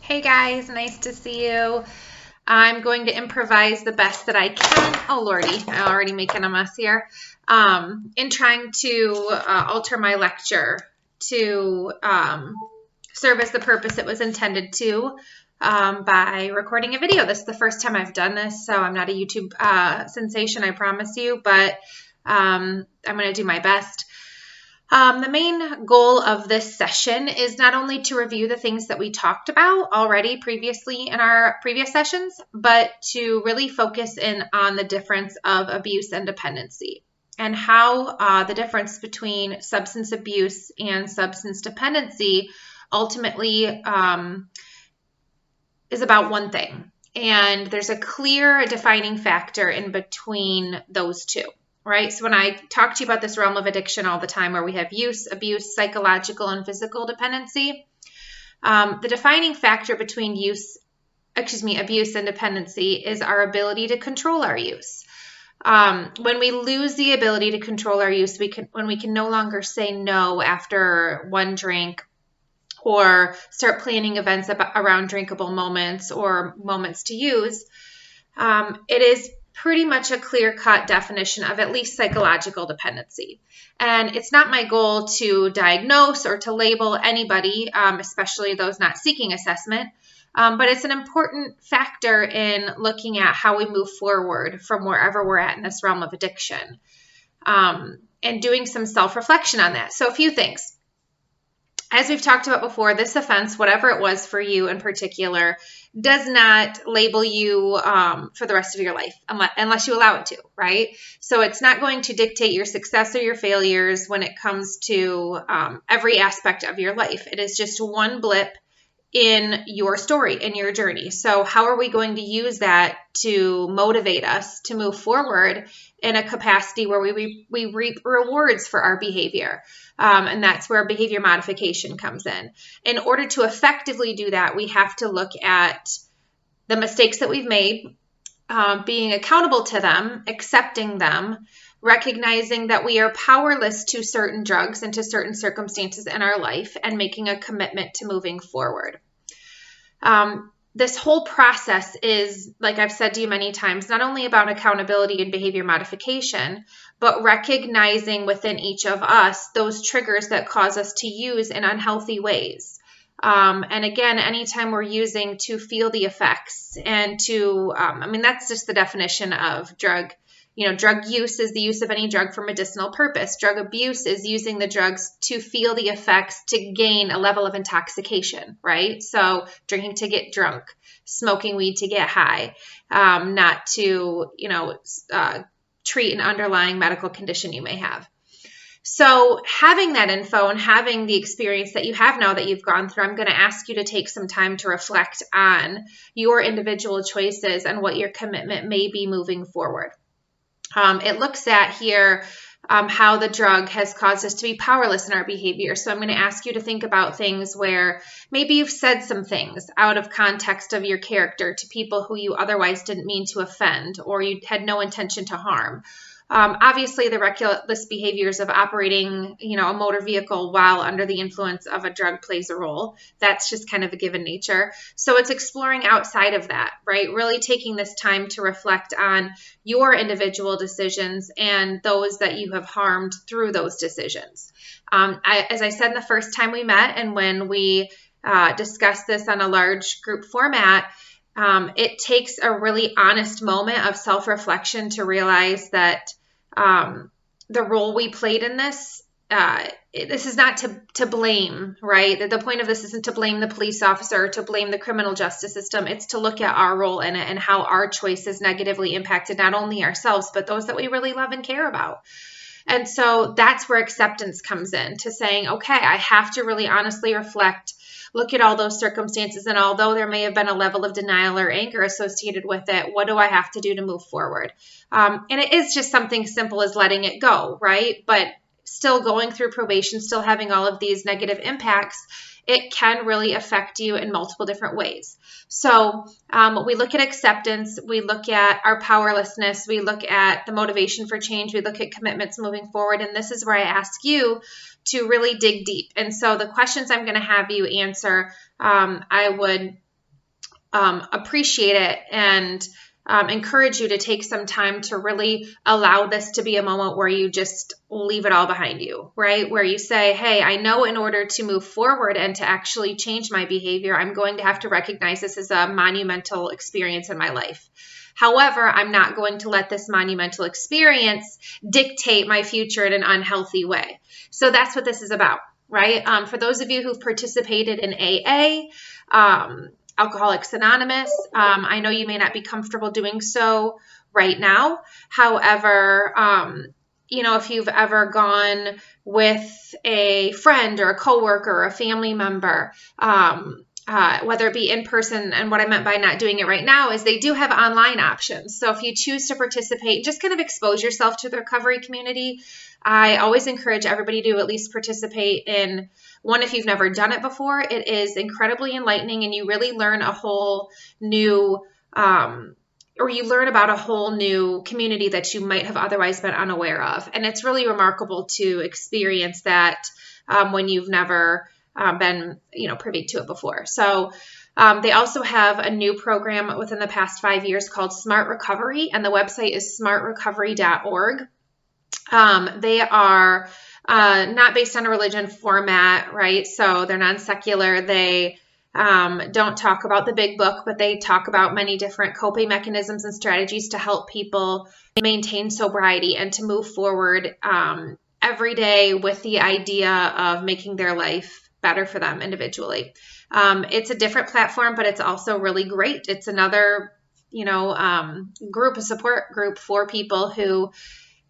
Hey guys, nice to see you. I'm going to improvise the best that I can. Oh lordy, I'm already making a mess here. In trying to alter my lecture to serve as the purpose it was intended to by recording a video. This is the first time I've done this, so I'm not a YouTube sensation, I promise you, but I'm going to do my best. The main goal of this session is not only to review the things that we talked about already previously in our previous sessions, but to really focus in on the difference of abuse and dependency and how the difference between substance abuse and substance dependency ultimately is about one thing. And there's a clear defining factor in between those two. Right? So when I talk to you about this realm of addiction all the time where we have use, abuse, psychological, and physical dependency, the defining factor between abuse and dependency is our ability to control our use. When we lose the ability to control our use, when we can no longer say no after one drink or start planning events around drinkable moments or moments to use, it is pretty much a clear-cut definition of at least psychological dependency. And it's not my goal to diagnose or to label anybody, especially those not seeking assessment, but it's an important factor in looking at how we move forward from wherever we're at in this realm of addiction, and doing some self-reflection on that. So a few things. As we've talked about before, this offense, whatever it was for you in particular, does not label you for the rest of your life unless you allow it to, right? So it's not going to dictate your success or your failures when it comes to every aspect of your life. It is just one blip in your story, in your journey. So how are we going to use that to motivate us to move forward in a capacity where we reap rewards for our behavior? And that's where behavior modification comes in. In order to effectively do that, we have to look at the mistakes that we've made, being accountable to them, accepting them, recognizing that we are powerless to certain drugs and to certain circumstances in our life, and making a commitment to moving forward. This whole process is, like I've said to you many times, not only about accountability and behavior modification, but recognizing within each of us those triggers that cause us to use in unhealthy ways. And again, anytime we're using to feel the effects and to, that's just the definition of drug. Drug use is the use of any drug for medicinal purpose. Drug abuse is using the drugs to feel the effects to gain a level of intoxication, right? So drinking to get drunk, smoking weed to get high, not to, treat an underlying medical condition you may have. So having that info and having the experience that you have now that you've gone through, I'm going to ask you to take some time to reflect on your individual choices and what your commitment may be moving forward. It looks at here how the drug has caused us to be powerless in our behavior. So I'm going to ask you to think about things where maybe you've said some things out of context of your character to people who you otherwise didn't mean to offend, or you had no intention to harm. Obviously, the reckless behaviors of operating, a motor vehicle while under the influence of a drug plays a role. That's just kind of a given nature. So it's exploring outside of that, right? Really taking this time to reflect on your individual decisions and those that you have harmed through those decisions. As I said the first time we met, and when we discussed this on a large group format, it takes a really honest moment of self-reflection to realize that the role we played in this, this is not to blame, right? The point of this isn't to blame the police officer or to blame the criminal justice system. It's to look at our role in it and how our choices negatively impacted not only ourselves, but those that we really love and care about. And so that's where acceptance comes in, to saying, okay, I have to really honestly reflect, look at all those circumstances, and although there may have been a level of denial or anger associated with it, what do I have to do to move forward? And it is just something simple as letting it go, right? But still going through probation, still having all of these negative impacts, it can really affect you in multiple different ways. So we look at acceptance, we look at our powerlessness, we look at the motivation for change, we look at commitments moving forward, and this is where I ask you to really dig deep. And so the questions I'm going to have you answer, I would appreciate it and encourage you to take some time to really allow this to be a moment where you just leave it all behind you, right? Where you say, hey, I know in order to move forward and to actually change my behavior, I'm going to have to recognize this as a monumental experience in my life. However, I'm not going to let this monumental experience dictate my future in an unhealthy way. So that's what this is about, right? For those of you who've participated in AA, Alcoholics Anonymous, I know you may not be comfortable doing so right now. However, if you've ever gone with a friend or a coworker or a family member, whether it be in person, and what I meant by not doing it right now is they do have online options. So if you choose to participate, just kind of expose yourself to the recovery community. I always encourage everybody to at least participate in one if you've never done it before. It is incredibly enlightening, and you really learn a whole new, or you learn about a whole new community that you might have otherwise been unaware of. And it's really remarkable to experience that when you've never been, privy to it before. So they also have a new program within the past 5 years called Smart Recovery, and the website is smartrecovery.org. They are not based on a religion format, right? So they're non-secular. They don't talk about the big book, but they talk about many different coping mechanisms and strategies to help people maintain sobriety and to move forward every day with the idea of making their life better for them individually. It's a different platform, but it's also really great. It's another, group, a support group for people who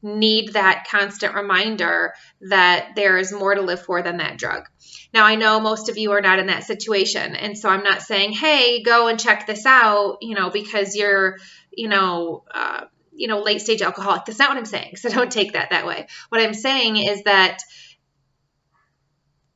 need that constant reminder that there is more to live for than that drug. Now, I know most of you are not in that situation. And so I'm not saying, hey, go and check this out, because you're, late stage alcoholic. That's not what I'm saying. So don't take that way. What I'm saying is that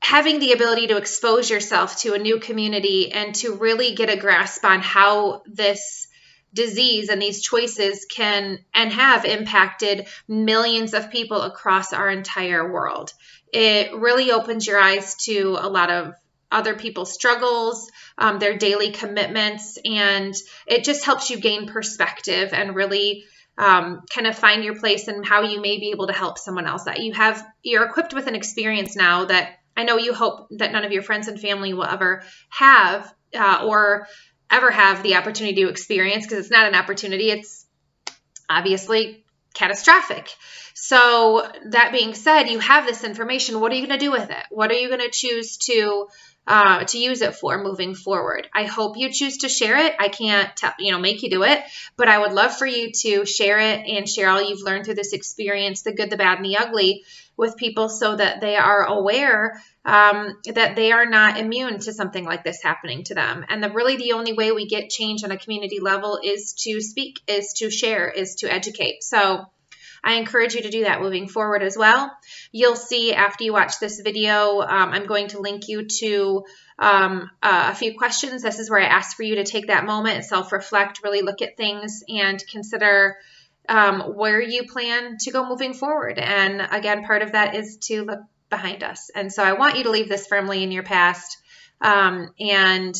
having the ability to expose yourself to a new community and to really get a grasp on how this disease and these choices can and have impacted millions of people across our entire world. It really opens your eyes to a lot of other people's struggles, their daily commitments, and it just helps you gain perspective and really kind of find your place and how you may be able to help someone else. That you're equipped with an experience now that I know you hope that none of your friends and family will ever have or ever have the opportunity to experience, because it's not an opportunity. It's obviously catastrophic. So that being said, you have this information. What are you going to do with it? What are you going to choose to use it for moving forward? I hope you choose to share it. I can't make you do it, but I would love for you to share it and share all you've learned through this experience, the good, the bad, and the ugly, with people so that they are aware that they are not immune to something like this happening to them. And really the only way we get change on a community level is to speak, is to share, is to educate. So I encourage you to do that moving forward as well. You'll see after you watch this video, I'm going to link you to a few questions. This is where I ask for you to take that moment and self-reflect, really look at things and consider where you plan to go moving forward. And again, part of that is to look behind us. And so I want you to leave this firmly in your past and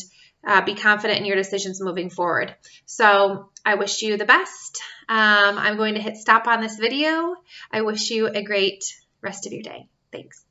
be confident in your decisions moving forward. So I wish you the best. I'm going to hit stop on this video. I wish you a great rest of your day. Thanks.